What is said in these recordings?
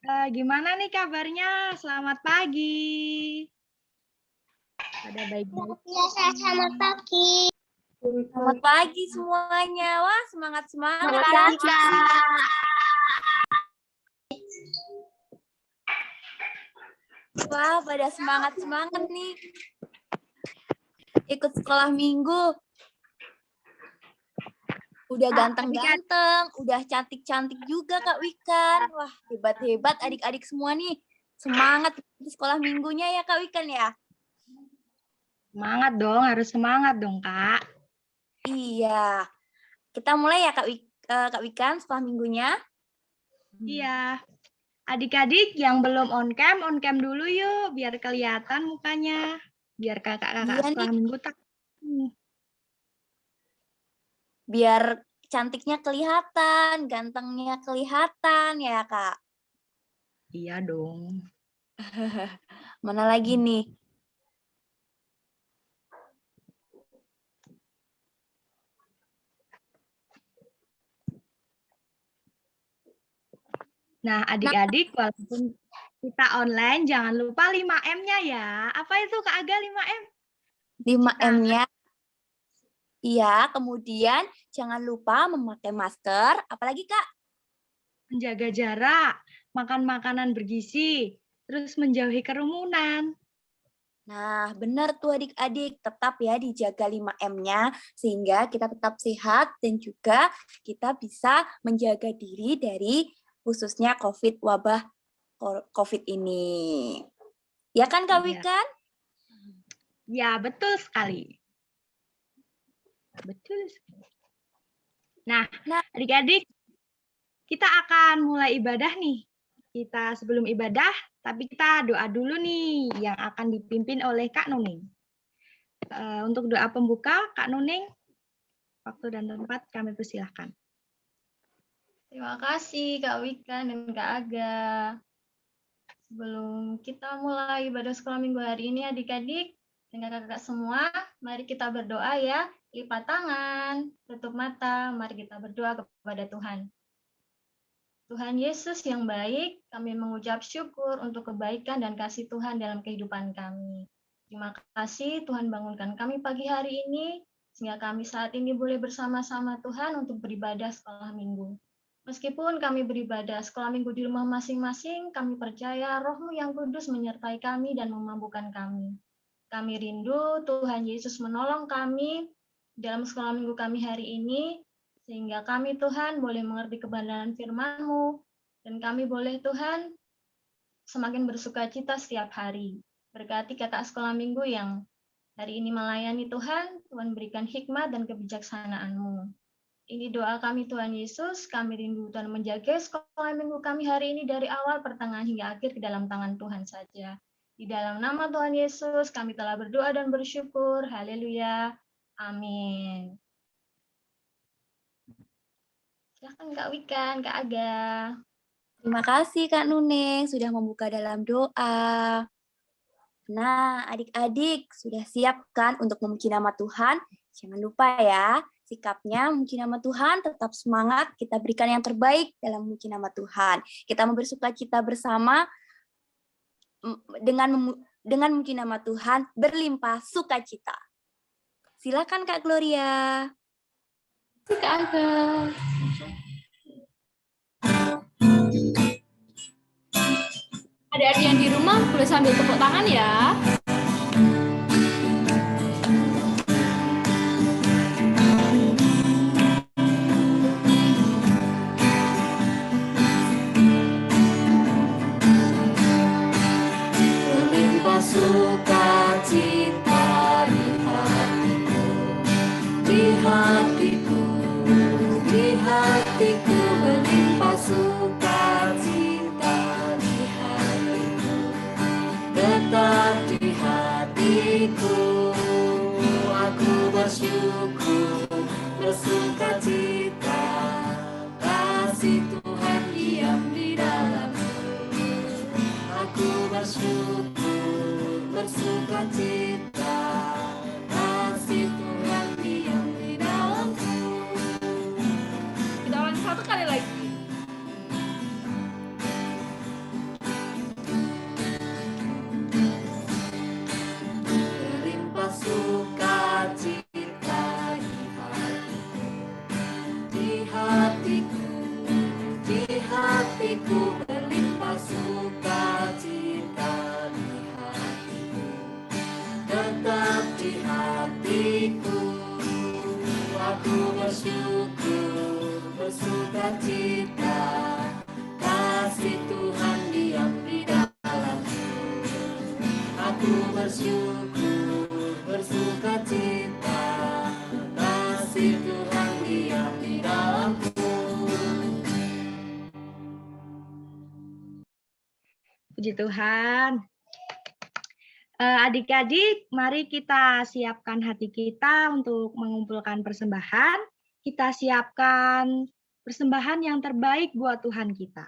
Gimana nih kabarnya? Selamat pagi. Pada baik-baik. Selamat pagi. Selamat pagi semuanya. Wah, semangat-semangat Selamat ya. pagi, Kak. Wah, pada semangat-semangat nih. Ikut sekolah minggu. Udah ganteng-ganteng, udah cantik-cantik juga Kak Wikan. Wah, hebat-hebat adik-adik semua nih. Semangat di sekolah minggunya ya Kak Wikan ya. Semangat dong, harus semangat dong, Kak. Iya. Kita mulai ya Kak Wikan sekolah minggunya. Iya. Adik-adik yang belum on cam dulu yuk, biar kelihatan mukanya. Biar kakak-kakak Iya sekolah nih. minggu tak. Biar cantiknya kelihatan, gantengnya kelihatan ya Kak. Iya dong. Mana lagi nih? Nah, adik-adik walaupun kita online, jangan lupa 5M-nya ya. Apa itu Kak Aga 5M? 5M-nya. Iya, kemudian jangan lupa memakai masker. Apalagi Kak? Menjaga jarak, makan makanan bergizi, terus menjauhi kerumunan. Nah, benar tuh adik-adik. Tetap ya dijaga 5M-nya sehingga kita tetap sehat dan juga kita bisa menjaga diri dari khususnya wabah COVID ini. Ya kan Kak Wikan? Ya, betul sekali. Betul sekali. Nah, adik-adik, kita akan mulai ibadah nih. Kita sebelum ibadah, tapi kita doa dulu nih yang akan dipimpin oleh Kak Nuning. Untuk doa pembuka, Kak Nuning, waktu dan tempat kami persilahkan. Terima kasih Kak Wika dan Kak Aga. Sebelum kita mulai ibadah sekolah minggu hari ini adik-adik dan kakak-kakak semua, mari kita berdoa ya. Lipat tangan, tutup mata, mari kita berdoa kepada Tuhan. Tuhan Yesus yang baik, kami mengucap syukur untuk kebaikan dan kasih Tuhan dalam kehidupan kami. Terima kasih Tuhan bangunkan kami pagi hari ini, sehingga kami saat ini boleh bersama-sama Tuhan untuk beribadah sekolah minggu. Meskipun kami beribadah sekolah minggu di rumah masing-masing, kami percaya Roh-Mu yang kudus menyertai kami dan memampukan kami. Kami rindu Tuhan Yesus menolong kami dalam sekolah minggu kami hari ini, sehingga kami Tuhan boleh mengerti kebenaran firman-Mu, dan kami boleh Tuhan semakin bersuka cita setiap hari. Berkati kakak sekolah minggu yang hari ini melayani Tuhan, Tuhan berikan hikmat dan kebijaksanaan-Mu. Ini doa kami Tuhan Yesus, kami rindu Tuhan menjaga sekolah minggu kami hari ini dari awal, pertengahan hingga akhir ke dalam tangan Tuhan saja. Di dalam nama Tuhan Yesus, kami telah berdoa dan bersyukur. Haleluya. Amin. Silakan Kak Wikan, Kak Aga. Terima kasih Kak Nuning sudah membuka dalam doa. Nah, adik-adik sudah siap kan untuk memuji nama Tuhan? Jangan lupa ya, sikapnya memuji nama Tuhan, tetap semangat, kita berikan yang terbaik dalam memuji nama Tuhan. Kita bersuka cita bersama dengan memuji nama Tuhan, berlimpah sukacita. Silakan Kak Gloria. Kak Aga. Adik-adik yang di rumah boleh sambil tepuk tangan ya. Berlimpah sukacita di hatiku, di hatiku, di hatiku berlimpah sukacita di hatiku, tetap di hatiku, aku bersyukur, bersukacita, kasih Tuhan diam di dalamku, aku bersyukur, bersukacita, kasih Tuhan diam di dalamku. Kita ulangi satu kali lagi. hatiku berlimpah sukacita di hatiku, tetap di hatiku. Aku bersyukur, bersukacita, kasih Tuhan diam di dalamku. Aku bersyukur, bersukacita, kasih Tuhan diam di dalamku. Puji Tuhan. Adik-adik, mari kita siapkan hati kita untuk mengumpulkan persembahan. Kita siapkan persembahan yang terbaik buat Tuhan kita.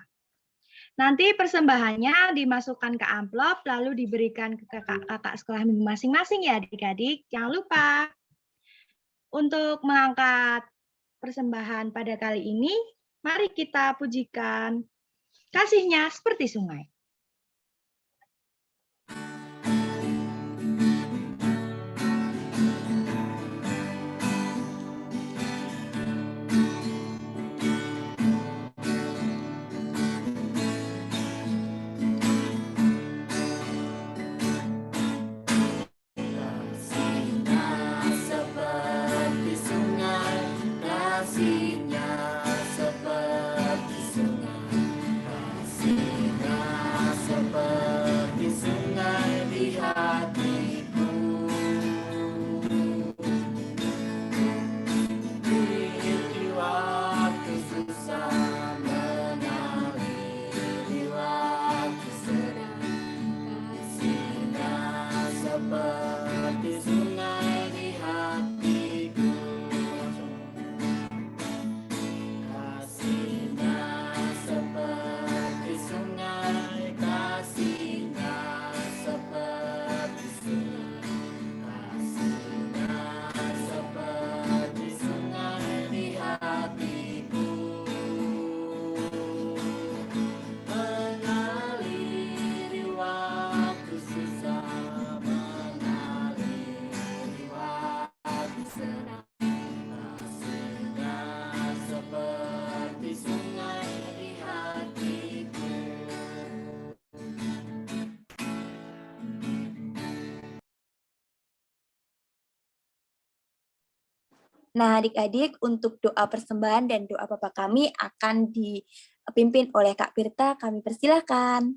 Nanti persembahannya dimasukkan ke amplop, lalu diberikan ke kakak-kakak sekolah minggu masing-masing ya adik-adik. Jangan lupa. Untuk mengangkat persembahan pada kali ini, mari kita pujikan kasih-Nya seperti sungai. Nah, adik-adik, untuk doa persembahan dan doa Bapa kami akan dipimpin oleh Kak Pirta. Kami persilahkan.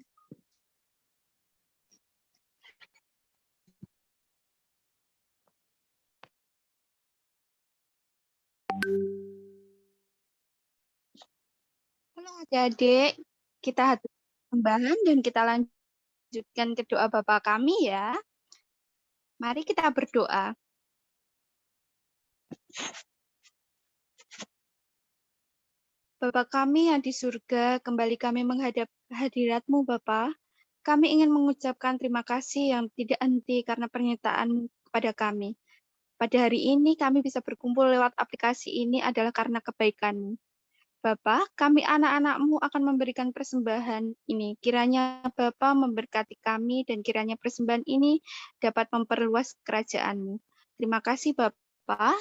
Halo adik-adik, kita hatur persembahan dan kita lanjutkan ke doa Bapa kami ya. Mari kita berdoa. Bapa kami yang di surga, kembali kami menghadap hadirat-Mu Bapa. Kami ingin mengucapkan terima kasih yang tidak henti karena pernyataan-Mu kepada kami. Pada hari ini kami bisa berkumpul lewat aplikasi ini adalah karena kebaikan-Mu. Bapa, kami anak-anak-Mu akan memberikan persembahan ini. Kiranya Bapa memberkati kami dan kiranya persembahan ini dapat memperluas kerajaan-Mu. Terima kasih Bapa.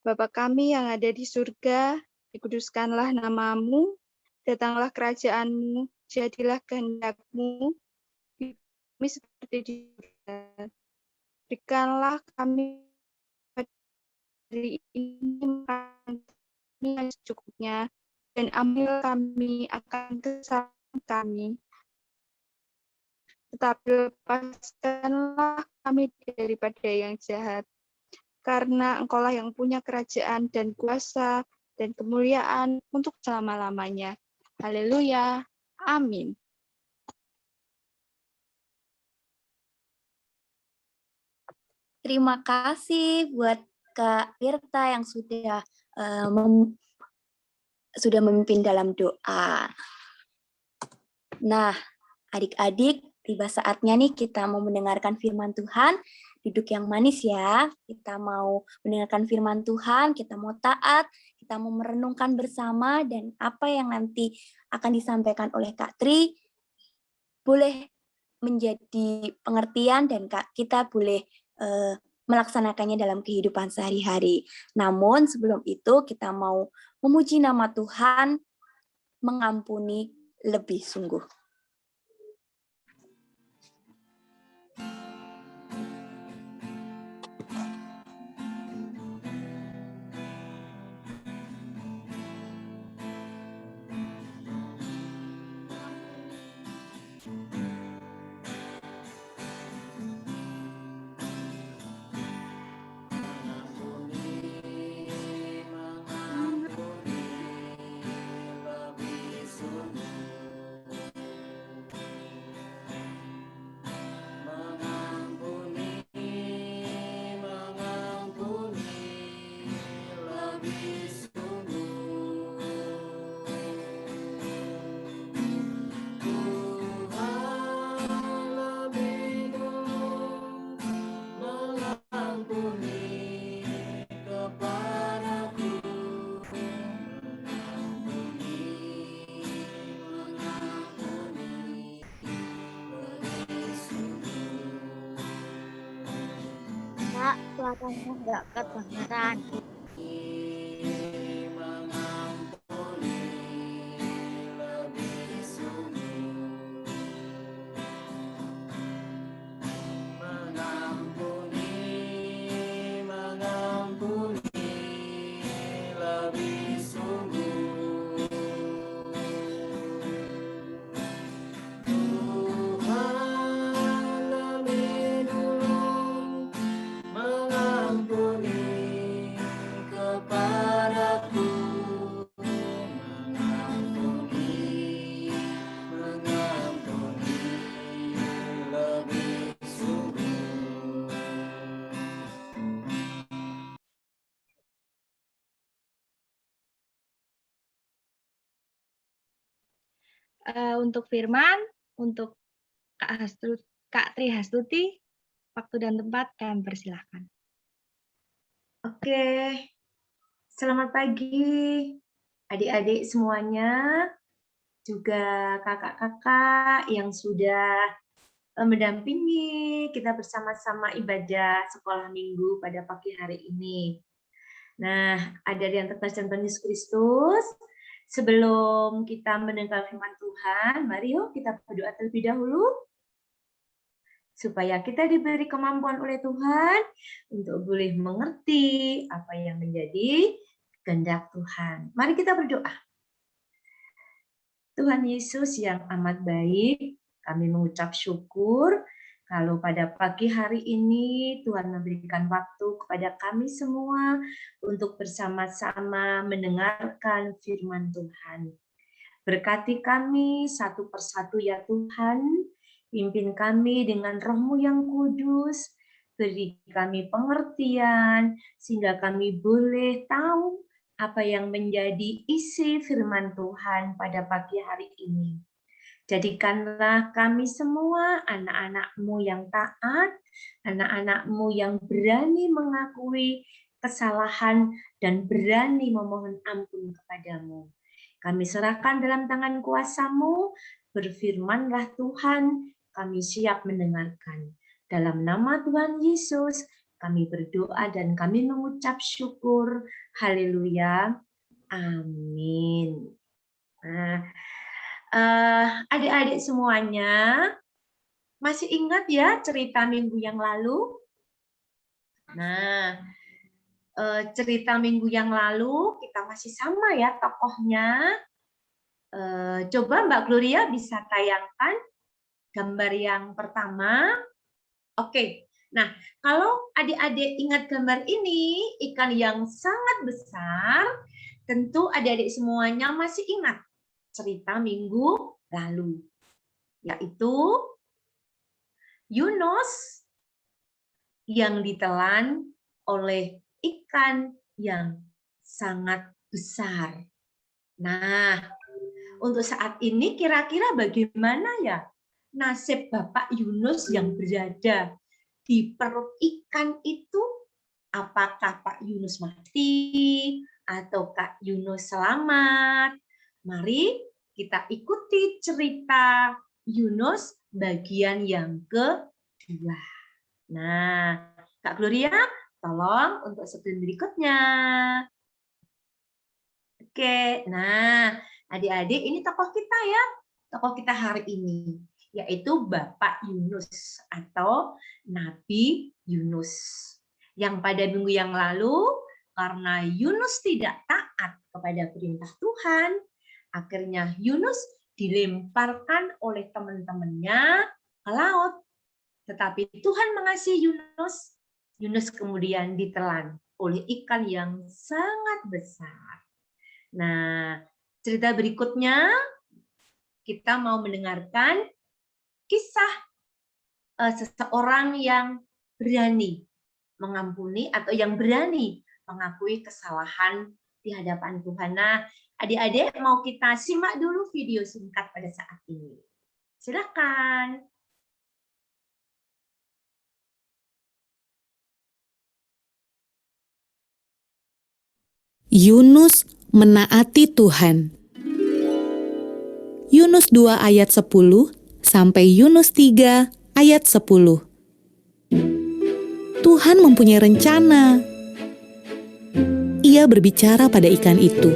Bapa kami yang ada di surga, dikuduskanlah nama-Mu, datanglah kerajaan-Mu, jadilah kehendak-Mu, di bumi seperti di surga. Berikanlah kami hari ini kami yang secukupnya, dan ampunilah kami akan kesalahan kami. Tetapi lepaskanlah kami daripada yang jahat. Karena Engkaulah yang punya kerajaan dan kuasa dan kemuliaan untuk selama-lamanya. Haleluya. Amin. Terima kasih buat Kak Pirta yang sudah memimpin dalam doa. Nah, adik-adik, tiba saatnya nih kita mau mendengarkan firman Tuhan. Duduk yang manis ya, kita mau mendengarkan firman Tuhan, kita mau taat, kita mau merenungkan bersama, dan apa yang nanti akan disampaikan oleh Kak Tri, boleh menjadi pengertian dan kita boleh melaksanakannya dalam kehidupan sehari-hari. Namun sebelum itu kita mau memuji nama Tuhan mengampuni lebih sungguh. Kak, suaranya nggak kedengeran. Untuk Firman, untuk Kak Tri Hastuti, waktu dan tempat kami persilahkan. Oke, selamat pagi adik-adik semuanya, juga kakak-kakak yang sudah mendampingi kita bersama-sama ibadah sekolah minggu pada pagi hari ini. Nah, ada yang terkasih Tuhan Yesus Kristus. Sebelum kita mendengar firman Tuhan, mari yuk kita berdoa terlebih dahulu. Supaya kita diberi kemampuan oleh Tuhan untuk boleh mengerti apa yang menjadi kehendak Tuhan. Mari kita berdoa. Tuhan Yesus yang amat baik, kami mengucap syukur kalau pada pagi hari ini Tuhan memberikan waktu kepada kami semua untuk bersama-sama mendengarkan firman Tuhan. Berkati kami satu persatu ya Tuhan, pimpin kami dengan Roh-Mu yang kudus, beri kami pengertian, sehingga kami boleh tahu apa yang menjadi isi firman Tuhan pada pagi hari ini. Jadikanlah kami semua anak-anak-Mu yang taat, anak-anak-Mu yang berani mengakui kesalahan dan berani memohon ampun kepadamu. Kami serahkan dalam tangan kuasa-Mu, berfirmanlah Tuhan, kami siap mendengarkan. Dalam nama Tuhan Yesus, kami berdoa dan kami mengucap syukur. Haleluya. Amin. Nah, adik-adik semuanya, masih ingat ya cerita minggu yang lalu? Nah, cerita minggu yang lalu kita masih sama ya tokohnya. Coba Mbak Gloria bisa tayangkan gambar yang pertama. Oke, nah kalau adik-adik ingat gambar ini, ikan yang sangat besar, tentu adik-adik semuanya masih ingat cerita minggu lalu, yaitu Yunus yang ditelan oleh ikan yang sangat besar. Nah, untuk saat ini kira-kira bagaimana ya nasib Bapak Yunus yang berada di perut ikan itu? Apakah Pak Yunus mati atau Kak Yunus selamat? Mari kita ikuti cerita Yunus bagian yang kedua. Nah, Kak Gloria, tolong untuk screen berikutnya. Oke, nah Adik-adik, ini tokoh kita ya, tokoh kita hari ini, yaitu Bapak Yunus atau Nabi Yunus. Yang pada minggu yang lalu, karena Yunus tidak taat kepada perintah Tuhan, akhirnya Yunus dilemparkan oleh teman-temannya ke laut. Tetapi Tuhan mengasihi Yunus. Yunus kemudian ditelan oleh ikan yang sangat besar. Nah, cerita berikutnya kita mau mendengarkan kisah seseorang yang berani mengampuni atau yang berani mengakui kesalahan di hadapan Tuhan. Nah, adik-adik mau kita simak dulu video singkat pada saat ini. Silakan. Yunus menaati Tuhan. Yunus 2 ayat 10 sampai Yunus 3 ayat 10. Tuhan mempunyai rencana. Ia berbicara pada ikan itu.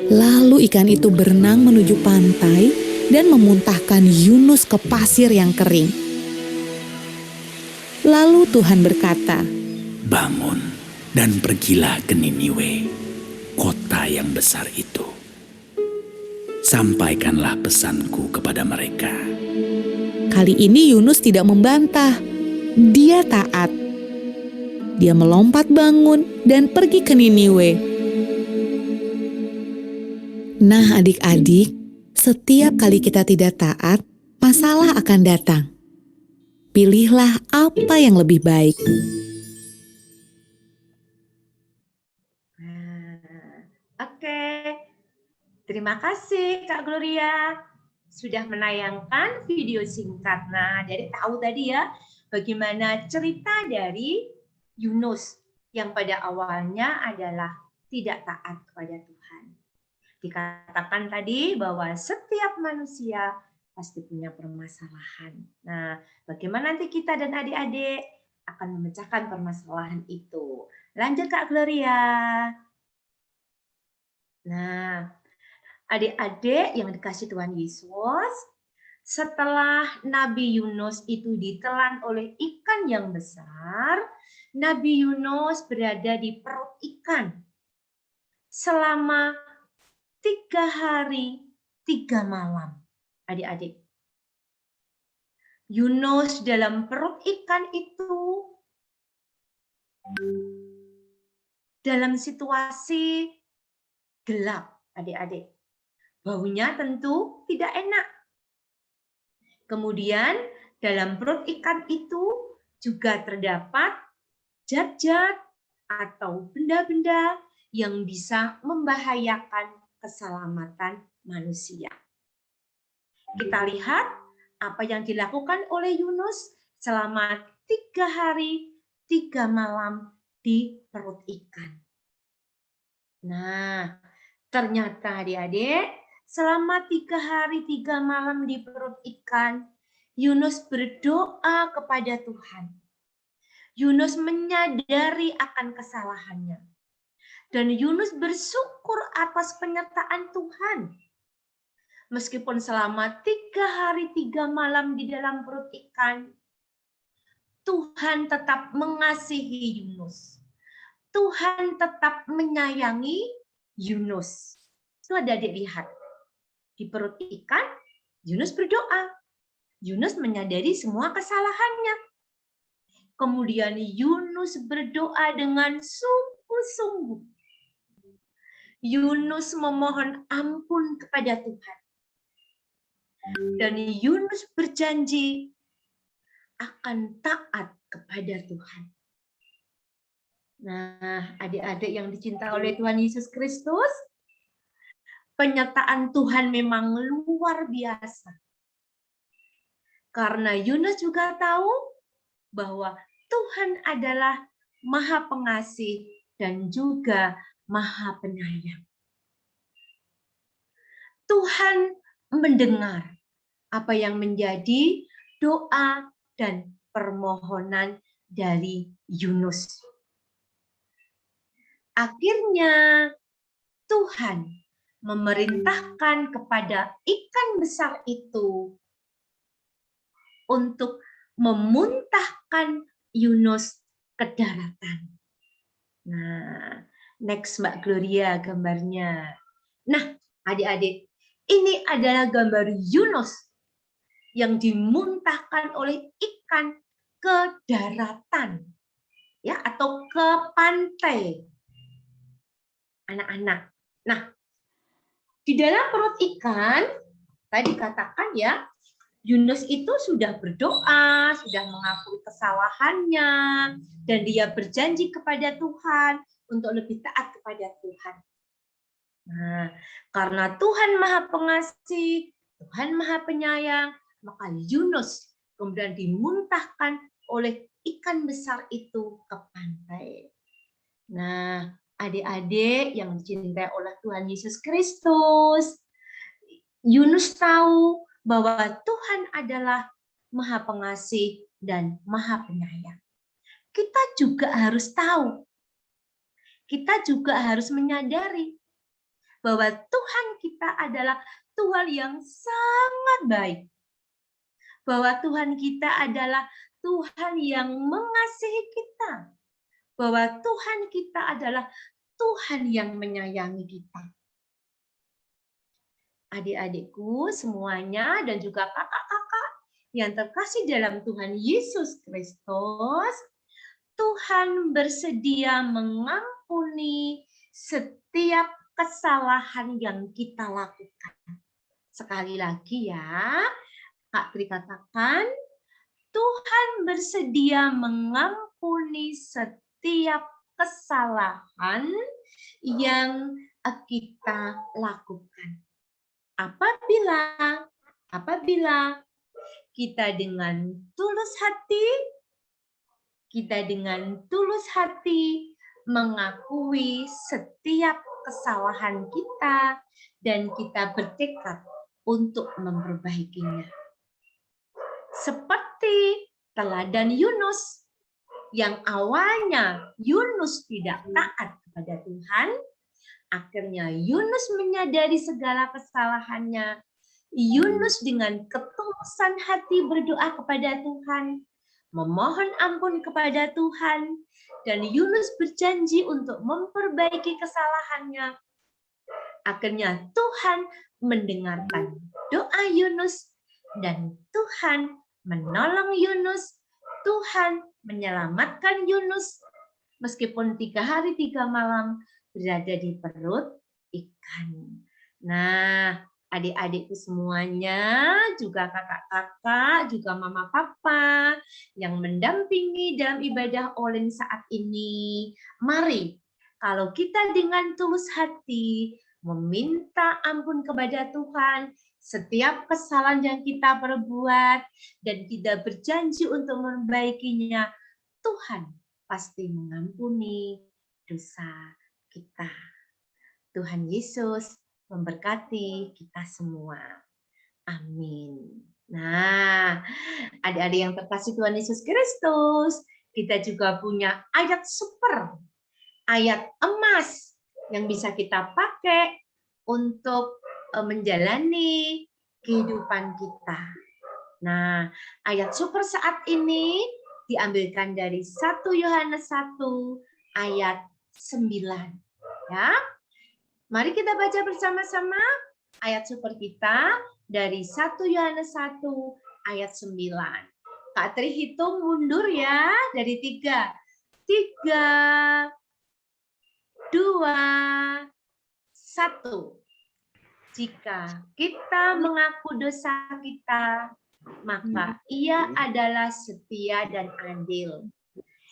Lalu ikan itu berenang menuju pantai dan memuntahkan Yunus ke pasir yang kering. Lalu Tuhan berkata, "Bangun dan pergilah ke Niniwe, kota yang besar itu. Sampaikanlah pesanku kepada mereka." Kali ini Yunus tidak membantah. Dia taat. Dia melompat bangun dan pergi ke Niniwe. Nah, adik-adik, setiap kali kita tidak taat, masalah akan datang. Pilihlah apa yang lebih baik. Oke, terima kasih Kak Gloria sudah menayangkan video singkat. Nah, jadi tahu tadi ya bagaimana cerita dari Yunus yang pada awalnya adalah tidak taat kepada Tuhan. Dikatakan tadi bahwa setiap manusia pasti punya permasalahan. Nah, bagaimana nanti kita dan adik-adik akan memecahkan permasalahan itu? Lanjut Kak Gloria. Nah, adik-adik yang dikasih Tuhan Yesus, setelah Nabi Yunus itu ditelan oleh ikan yang besar, Nabi Yunus berada di perut ikan selama 3 hari 3 malam. Adik-adik, Yunus dalam perut ikan itu dalam situasi gelap, adik-adik. Baunya tentu tidak enak. Kemudian dalam perut ikan itu juga terdapat zat-zat atau benda-benda yang bisa membahayakan keselamatan manusia. Kita lihat apa yang dilakukan oleh Yunus selama 3 hari 3 malam di perut ikan. Nah, ternyata adik-adik, selama 3 hari 3 malam di perut ikan, Yunus berdoa kepada Tuhan. Yunus menyadari akan kesalahannya. Dan Yunus bersyukur atas penyertaan Tuhan. Meskipun selama 3 hari 3 malam di dalam perut ikan, Tuhan tetap mengasihi Yunus. Tuhan tetap menyayangi Yunus. Itu ada adik lihat. Di perut ikan, Yunus berdoa. Yunus menyadari semua kesalahannya. Kemudian Yunus berdoa dengan sungguh-sungguh. Yunus memohon ampun kepada Tuhan. Dan Yunus berjanji akan taat kepada Tuhan. Nah, adik-adik yang dicintai oleh Tuhan Yesus Kristus, penyertaan Tuhan memang luar biasa. Karena Yunus juga tahu bahwa Tuhan adalah Maha Pengasih dan juga Maha Penyayang. Tuhan mendengar apa yang menjadi doa dan permohonan dari Yunus. Akhirnya Tuhan memerintahkan kepada ikan besar itu untuk memuntahkan Yunus ke daratan. Nah, next Mbak Gloria gambarnya. Nah, adik-adik, ini adalah gambar Yunus yang dimuntahkan oleh ikan ke daratan, ya, atau ke pantai. Anak-anak. Nah, di dalam perut ikan, tadi katakan ya, Yunus itu sudah berdoa, sudah mengakui kesalahannya, dan dia berjanji kepada Tuhan untuk lebih taat kepada Tuhan. Nah, karena Tuhan Maha Pengasih, Tuhan Maha Penyayang, maka Yunus kemudian dimuntahkan oleh ikan besar itu ke pantai. Nah, adik-adik yang dicintai oleh Tuhan Yesus Kristus, Yunus tahu bahwa Tuhan adalah Maha Pengasih dan Maha Penyayang. Kita juga harus tahu, kita juga harus menyadari bahwa Tuhan kita adalah Tuhan yang sangat baik. Bahwa Tuhan kita adalah Tuhan yang mengasihi kita. Bahwa Tuhan kita adalah Tuhan yang menyayangi kita. Adik-adikku semuanya dan juga kakak-kakak yang terkasih dalam Tuhan Yesus Kristus, Tuhan bersedia mengampuni setiap kesalahan yang kita lakukan. Sekali lagi ya, Kak Tri katakan, Tuhan bersedia mengampuni setiap kesalahan yang kita lakukan. Apabila kita dengan tulus hati mengakui setiap kesalahan kita dan kita bertekad untuk memperbaikinya. Seperti teladan Yunus, yang awalnya Yunus tidak taat kepada Tuhan, akhirnya Yunus menyadari segala kesalahannya. Yunus dengan ketulusan hati berdoa kepada Tuhan, memohon ampun kepada Tuhan, dan Yunus berjanji untuk memperbaiki kesalahannya. Akhirnya Tuhan mendengarkan doa Yunus dan Tuhan menolong Yunus. Tuhan menyelamatkan Yunus meskipun 3 hari 3 malam berada di perut ikan. Nah, adik-adikku semuanya, juga kakak-kakak, juga mama papa yang mendampingi dalam ibadah online saat ini. Mari, kalau kita dengan tulus hati meminta ampun kepada Tuhan setiap kesalahan yang kita perbuat dan kita berjanji untuk memperbaikinya, Tuhan pasti mengampuni dosa kita. Tuhan Yesus memberkati kita semua. Amin. Nah, adik-adik yang terkasih Tuhan Yesus Kristus, kita juga punya ayat super, ayat emas yang bisa kita pakai untuk menjalani kehidupan kita. Nah, ayat super saat ini diambilkan dari 1 Yohanes 1 ayat 9. Ya. Mari kita baca bersama-sama ayat super kita dari 1 Yohanes 1 ayat 9. Kak Tri hitung mundur ya dari 3. 3, 2, 1. Jika kita mengaku dosa kita, maka Ia adalah setia dan adil,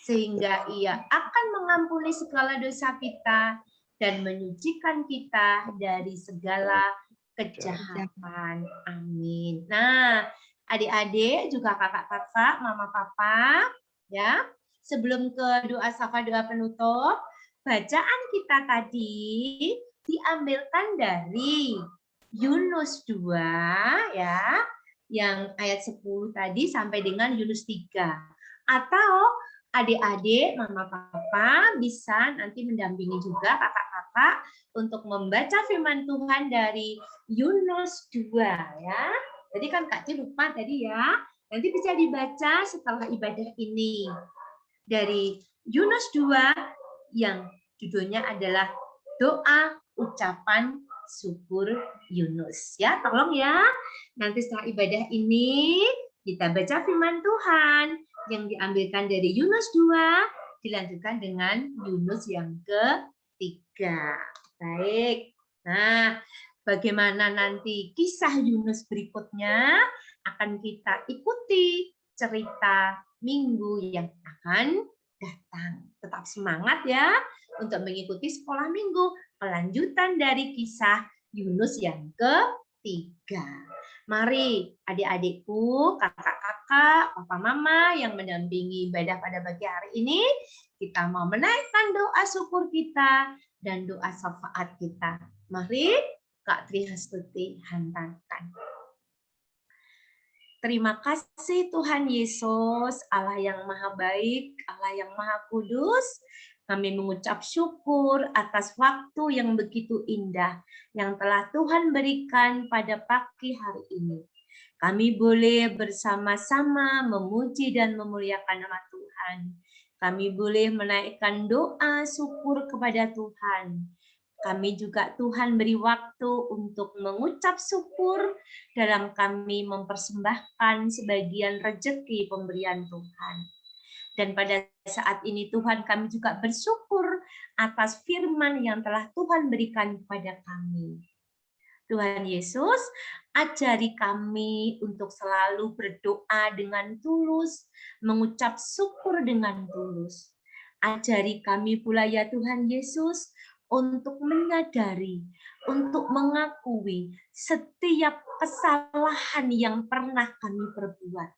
sehingga Ia akan mengampuni segala dosa kita dan menyucikan kita dari segala kejahatan. Amin. Nah, adik-adik juga kakak-kakak, mama papa, ya. Sebelum ke doa syafaat doa penutup, bacaan kita tadi diambilkan dari Yunus 2 ya, yang ayat 10 tadi sampai dengan Yunus 3. Atau adik-adik, mama papa bisa nanti mendampingi juga kakak-kakak untuk membaca firman Tuhan dari Yunus 2 ya. Jadi kan Kak Ci lupa tadi ya. Nanti bisa dibaca setelah ibadah ini. Dari Yunus 2 yang judulnya adalah doa ucapan syukur Yunus. Ya, tolong ya. Nanti setelah ibadah ini kita baca firman Tuhan yang diambilkan dari Yunus 2 dilanjutkan dengan Yunus yang ketiga. Baik. Nah, bagaimana nanti kisah Yunus berikutnya akan kita ikuti cerita minggu yang akan datang. Tetap semangat ya untuk mengikuti sekolah minggu, kelanjutan dari kisah Yunus yang ketiga. Mari adik-adikku, kakak-kakak, papa mama yang mendampingi ibadah pada pagi hari ini, kita mau menaikkan doa syukur kita dan doa syafaat kita. Mari Kak Trihastuti hantarkan. Terima kasih Tuhan Yesus, Allah yang maha baik, Allah yang maha kudus. Kami mengucap syukur atas waktu yang begitu indah yang telah Tuhan berikan pada pagi hari ini. Kami boleh bersama-sama memuji dan memuliakan nama Tuhan. Kami boleh menaikkan doa syukur kepada Tuhan. Kami juga Tuhan beri waktu untuk mengucap syukur dalam kami mempersembahkan sebagian rezeki pemberian Tuhan. Dan pada saat ini Tuhan kami juga bersyukur atas firman yang telah Tuhan berikan kepada kami. Tuhan Yesus, ajari kami untuk selalu berdoa dengan tulus, mengucap syukur dengan tulus. Ajari kami pula ya Tuhan Yesus, untuk menyadari, untuk mengakui setiap kesalahan yang pernah kami perbuat.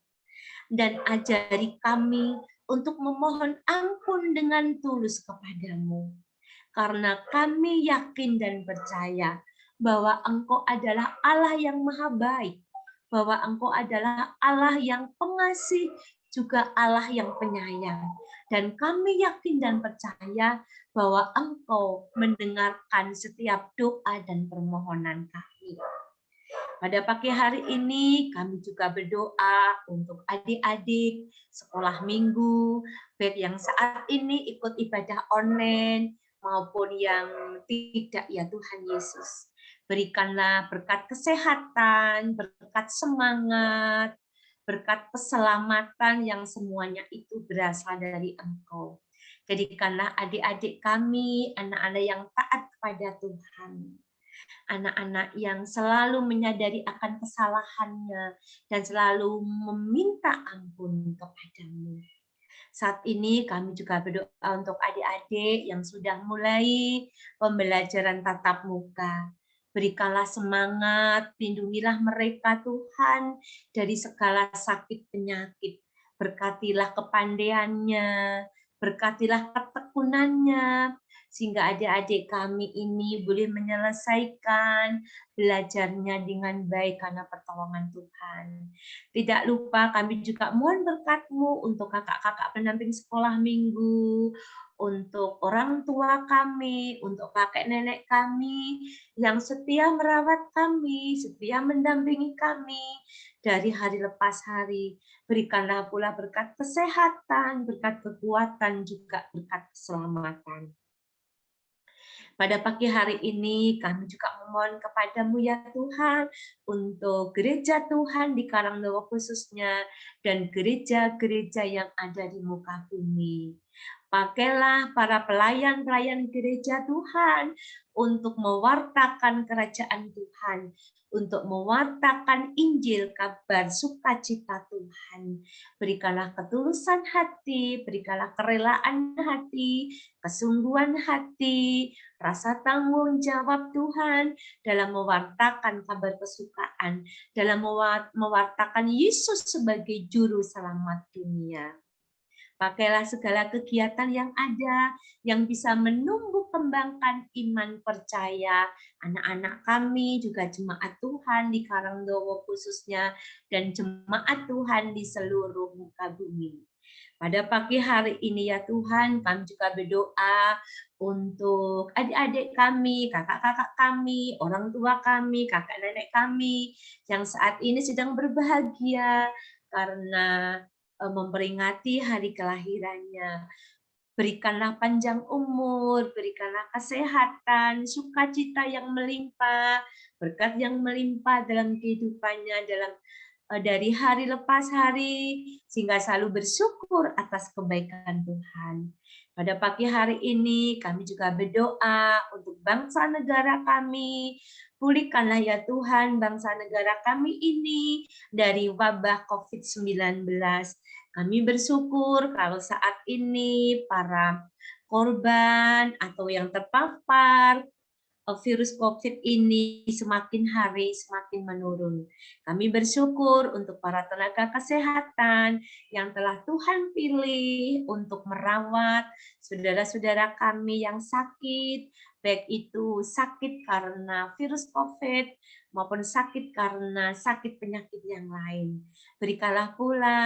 Dan ajari kami untuk memohon ampun dengan tulus kepadamu. Karena kami yakin dan percaya bahwa Engkau adalah Allah yang maha baik, bahwa Engkau adalah Allah yang pengasih, juga Allah yang penyayang. Dan kami yakin dan percaya bahwa Engkau mendengarkan setiap doa dan permohonan kami. Pada pagi hari ini kami juga berdoa untuk adik-adik sekolah minggu, baik yang saat ini ikut ibadah online maupun yang tidak ya Tuhan Yesus. Berikanlah berkat kesehatan, berkat semangat, berkat keselamatan yang semuanya itu berasal dari Engkau. Jadikanlah adik-adik kami anak-anak yang taat kepada Tuhan. Anak-anak yang selalu menyadari akan kesalahannya dan selalu meminta ampun kepadamu. Saat ini kami juga berdoa untuk adik-adik yang sudah mulai pembelajaran tatap muka. Berikanlah semangat, lindungilah mereka Tuhan dari segala sakit penyakit. Berkatilah kepandaiannya, berkatilah ketekunannya, sehingga adik-adik kami ini boleh menyelesaikan belajarnya dengan baik karena pertolongan Tuhan. Tidak lupa kami juga mohon berkat-Mu untuk kakak-kakak pendamping sekolah minggu, untuk orang tua kami, untuk kakek nenek kami yang setia merawat kami, setia mendampingi kami dari hari lepas hari. Berikanlah pula berkat kesehatan, berkat kekuatan, juga berkat keselamatan. Pada pagi hari ini kami juga memohon kepadamu ya Tuhan untuk gereja Tuhan di Karangdowo khususnya dan gereja-gereja yang ada di muka bumi. Pakailah para pelayan-pelayan gereja Tuhan untuk mewartakan kerajaan Tuhan, untuk mewartakan Injil kabar sukacita Tuhan. Berikanlah ketulusan hati, berikanlah kerelaan hati, kesungguhan hati, rasa tanggung jawab Tuhan dalam mewartakan kabar kesukaan, dalam mewartakan Yesus sebagai juru selamat dunia. Pakailah segala kegiatan yang ada, yang bisa menumbuh kembangkan iman percaya anak-anak kami, juga jemaat Tuhan di Karangdowo khususnya, dan jemaat Tuhan di seluruh muka bumi. Pada pagi hari ini ya Tuhan, kami juga berdoa untuk adik-adik kami, kakak-kakak kami, orang tua kami, kakak nenek kami yang saat ini sedang berbahagia karena memperingati hari kelahirannya. Berikanlah panjang umur, berikanlah kesehatan, sukacita yang melimpah, berkat yang melimpah dalam kehidupannya, dari hari lepas hari, sehingga selalu bersyukur atas kebaikan Tuhan. Pada pagi hari ini kami juga berdoa untuk bangsa negara kami. Pulihkanlah ya Tuhan bangsa negara kami ini dari wabah COVID-19. Kami bersyukur kalau saat ini para korban atau yang terpapar virus COVID ini semakin hari semakin menurun. Kami bersyukur untuk para tenaga kesehatan yang telah Tuhan pilih untuk merawat saudara-saudara kami yang sakit, baik itu sakit karena virus COVID maupun sakit karena sakit penyakit yang lain. Berikanlah pula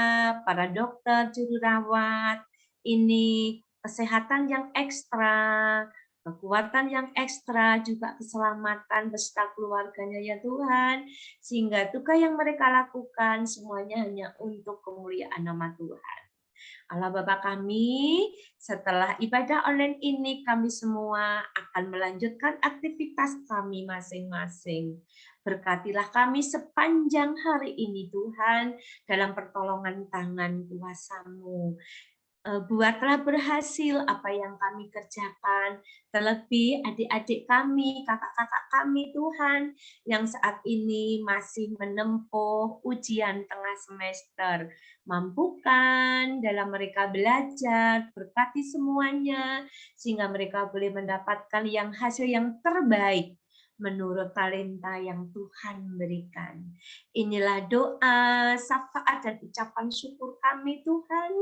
para dokter, juru rawat ini kesehatan yang ekstra, kekuatan yang ekstra, juga keselamatan beserta keluarganya ya Tuhan, sehingga tugas yang mereka lakukan semuanya hanya untuk kemuliaan nama Tuhan. Allah Bapa kami, setelah ibadah online ini kami semua akan melanjutkan aktivitas kami masing-masing. Berkatilah kami sepanjang hari ini Tuhan, dalam pertolongan tangan kuasa-Mu. Buatlah berhasil apa yang kami kerjakan, terlebih adik-adik kami, kakak-kakak kami Tuhan, yang saat ini masih menempuh ujian tengah semester. Mampukan dalam mereka belajar, berkati semuanya, sehingga mereka boleh mendapatkan hasil yang terbaik menurut talenta yang Tuhan berikan. Inilah doa, syafaat dan ucapan syukur kami Tuhan.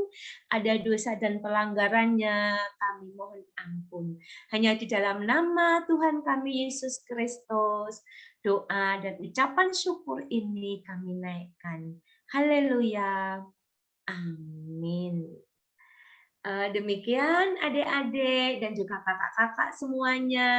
Ada dosa dan pelanggarannya, kami mohon ampun. Hanya di dalam nama Tuhan kami Yesus Kristus, doa dan ucapan syukur ini kami naikkan. Haleluya. Amin. Demikian adik-adik dan juga kakak-kakak semuanya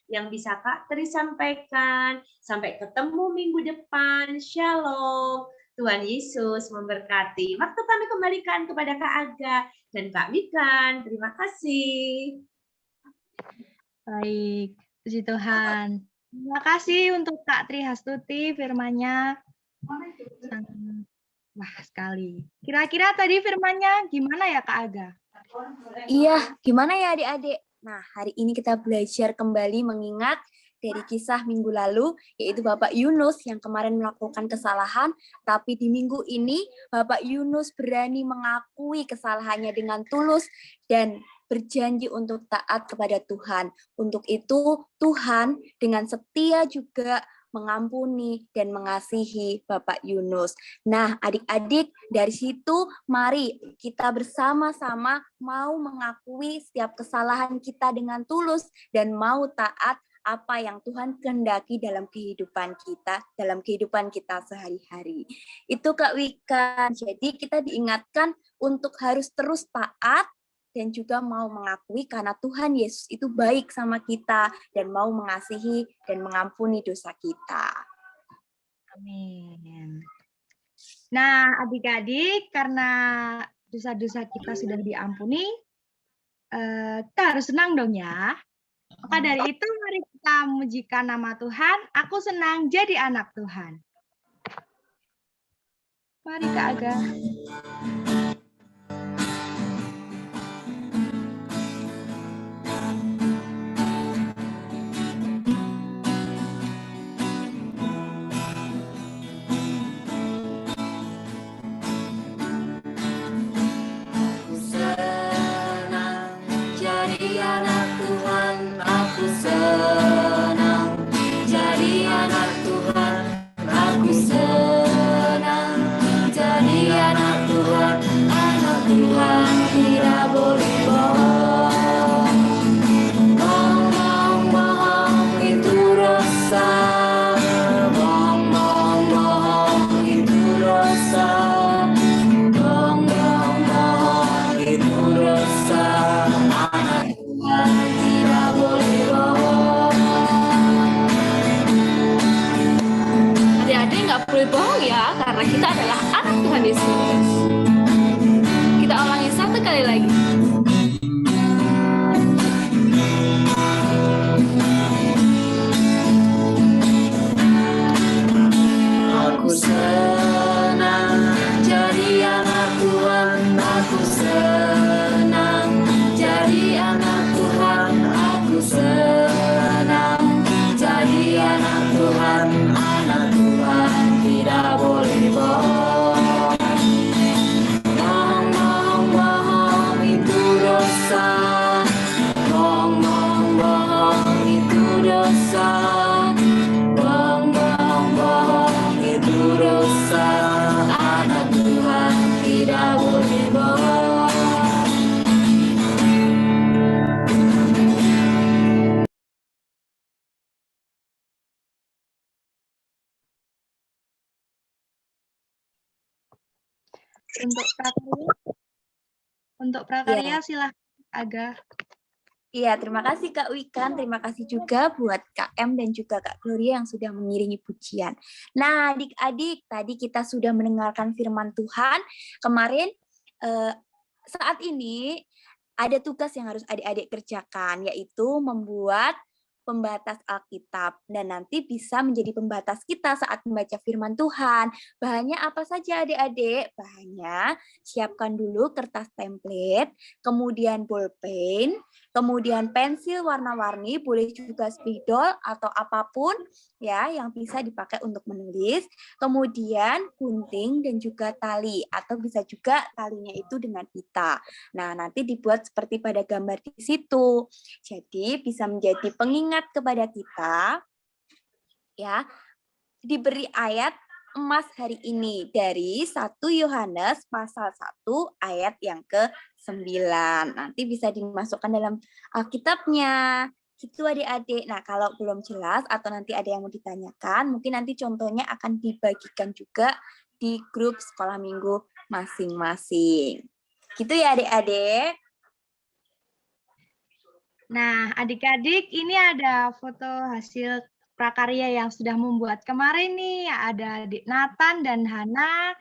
yang bisa Kak Tri sampaikan. Sampai ketemu minggu depan. Shalom. Tuhan Yesus memberkati. Waktu kami kembalikan kepada Kak Aga dan Kak Mikan. Terima kasih. Baik, puji Tuhan. Terima kasih untuk Kak Tri Hastuti firman-Nya. Wah, sekali. Kira-kira tadi firman-Nya gimana ya Kak Aga? Iya, gimana ya adik-adik? Nah, hari ini kita belajar kembali mengingat dari kisah minggu lalu, yaitu Bapak Yunus yang kemarin melakukan kesalahan, tapi di minggu ini Bapak Yunus berani mengakui kesalahannya dengan tulus dan berjanji untuk taat kepada Tuhan. Untuk itu, Tuhan dengan setia juga mengampuni dan mengasihi Bapak Yunus. Nah, adik-adik, dari situ mari kita bersama-sama mau mengakui setiap kesalahan kita dengan tulus dan mau taat apa yang Tuhan kehendaki dalam kehidupan kita sehari-hari. Itu Kak Wika. Jadi kita diingatkan untuk harus terus taat dan juga mau mengakui karena Tuhan Yesus itu baik sama kita dan mau mengasihi dan mengampuni dosa kita. Amin. Nah, adik-adik, karena dosa-dosa kita sudah diampuni, kita harus senang dong ya. Maka dari itu, mari kita memujikan nama Tuhan. Aku senang jadi anak Tuhan. Mari Kak Aga. Jadi anak Tuhan, Tuhan, anak Tuhan tidak boleh bohong. Bohong itu dosa. Bohong itu dosa. Bohong itu dosa. Anak Tuhan tidak boleh bohong. Untuk prakarya silahkan Aga. Iya, terima kasih Kak Wikan, terima kasih juga buat Kak M dan juga Kak Gloria yang sudah mengiringi pujian. Nah, adik-adik, tadi kita sudah mendengarkan firman Tuhan. Kemarin saat ini ada tugas yang harus adik-adik kerjakan, yaitu membuat pembatas Alkitab, dan nanti bisa menjadi pembatas kita saat membaca firman Tuhan. Bahannya apa saja adik-adik? Bahannya siapkan dulu kertas template, kemudian bolpen, kemudian pensil warna-warni, boleh juga spidol atau apapun ya yang bisa dipakai untuk menulis, kemudian gunting dan juga tali, atau bisa juga talinya itu dengan pita. Nah, nanti dibuat seperti pada gambar di situ. Jadi bisa menjadi pengingat kepada kita ya, diberi ayat emas hari ini dari 1 Yohanes pasal 1 ayat yang ke-9. Nanti bisa dimasukkan dalam Alkitabnya. Gitu adik-adik. Nah, kalau belum jelas atau nanti ada yang mau ditanyakan, mungkin nanti contohnya akan dibagikan juga di grup sekolah minggu masing-masing. Gitu ya adik-adik. Nah, adik-adik, ini ada foto hasil prakarya yang sudah membuat kemarin nih. Ada Adik Nathan dan Hana,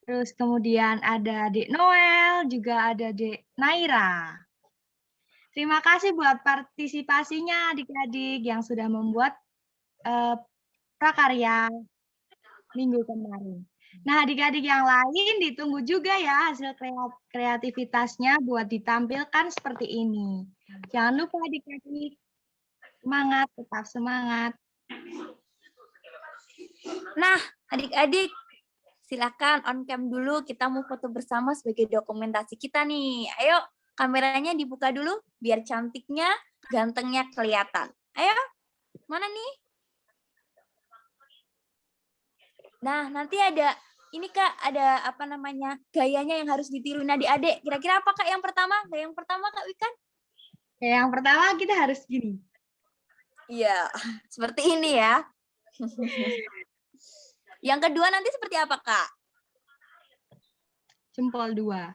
terus kemudian ada Adik Noel, juga ada Adik Naira. Terima kasih buat partisipasinya adik-adik yang sudah membuat prakarya minggu kemarin. Nah, adik-adik yang lain ditunggu juga ya hasil kreativitasnya buat ditampilkan seperti ini. Jangan lupa adik-adik, semangat, tetap semangat. Nah, adik-adik, silakan on cam dulu, kita mau foto bersama sebagai dokumentasi kita nih. Ayo, kameranya dibuka dulu, biar cantiknya, gantengnya kelihatan. Ayo, mana nih? Nah, nanti ada, ini Kak, ada apa namanya, gayanya yang harus ditiru adik-adik. Kira-kira apa Kak yang pertama? Gaya yang pertama Kak Wikan? Yang pertama kita harus gini. Iya, seperti ini ya. Yang kedua nanti seperti apa Kak? Jempol 2.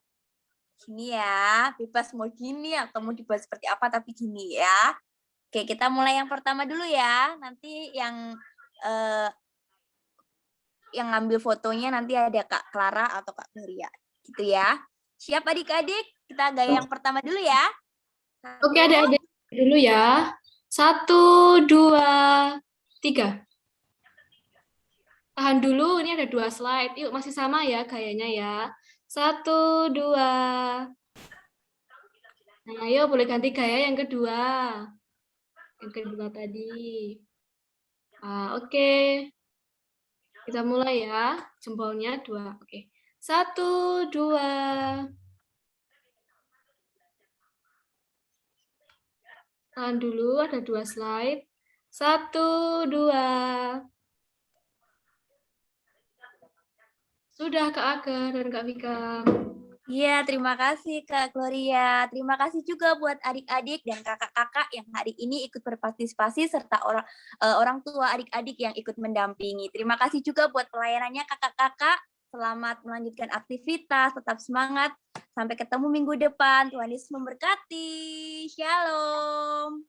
Gini ya, bebas mau gini atau mau dibuat seperti apa, tapi gini ya. Oke, kita mulai yang pertama dulu ya. Nanti yang ngambil fotonya nanti ada Kak Clara atau Kak Gloria. Gitu ya. Siap adik-adik? Kita gaya yang pertama dulu ya. Oke, adik-adik dulu ya. 1, 2, 3. Tahan dulu, ini ada 2 slide. Yuk, masih sama ya gayanya ya. 1, 2. Nah, ayo boleh ganti gaya yang kedua. Yang kedua tadi. Oke. Kita mulai ya. Jempolnya 2. Oke. 1, 2. Tahan dulu, ada 2 slide. 1, 2. Sudah Kak Aga dan Kak Vika. Iya, terima kasih Kak Gloria. Terima kasih juga buat adik-adik dan kakak-kakak yang hari ini ikut berpartisipasi serta orang tua adik-adik yang ikut mendampingi. Terima kasih juga buat pelayanannya kakak-kakak. Selamat melanjutkan aktivitas, tetap semangat. Sampai ketemu minggu depan. Tuhan Yesus memberkati. Shalom.